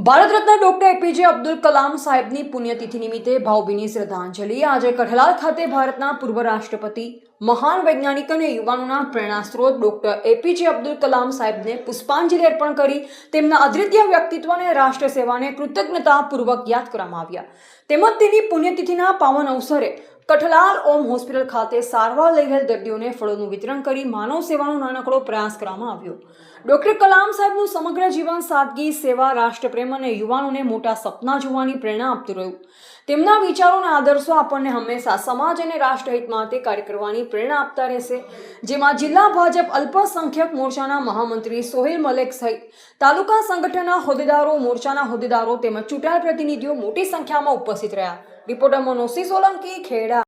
Bharat Ratna doctor APJ Abdul Kalam સાહેબની પુણ્યતિથિ નિમિત્તે ભાવભીની શ્રદ્ધાંજલિ। આજે કઠલાલ ખાતે ભારતના પૂર્વ રાષ્ટ્રપતિ, મહાન વૈજ્ઞાનિક અને યુવાનોના પ્રેરણા સ્ત્રોત ડોક્ટર એપીજે અબ્દુલ કલામ સાહેબને પુષ્પાંજલિ અર્પણ કરી તેમના અદ્વિતીય વ્યક્તિત્વ અને રાષ્ટ્ર સેવાને કૃતજ્ઞતાપૂર્વક યાદ કરવામાં આવ્યા। તેમજ તેની પુણ્યતિથિના પાવન અવસરે કઠલાલ ઓમ હોસ્પિટલ ખાતે સારવાર લઈ રહેલ દર્દીઓને ફળોનું વિતરણ કરી માનવ સેવાનો નાનકડો પ્રયાસ કરવામાં આવ્યો। ડોક્ટર કલામ સાહેબનું સમગ્ર જીવન સાદગી, સેવા, રાષ્ટ્રપ્રેમ અને યુવાનોને મોટા સપના જોવાની પ્રેરણા આપતું રહ્યું। તેમના વિચારો અને આદર્શો આપણને હંમેશા સમાજ અને રાષ્ટ્રહિત માટે કાર્ય કરવાની પ્રેરણા આપતા રહેશે। જેમાં જિલ્લા ભાજપ અલ્પસંખ્યક મોરચાના મહામંત્રી સોહેલ મલેક સહિત તાલુકા સંગઠનના હોદ્દેદારો, મોરચાના હોદ્દેદારો તેમજ ચૂંટાયેલ પ્રતિનિધિઓ મોટી સંખ્યામાં ઉપસ્થિત રહ્યા। રિપોર્ટર મનોજ સોલંકી, ખેડા।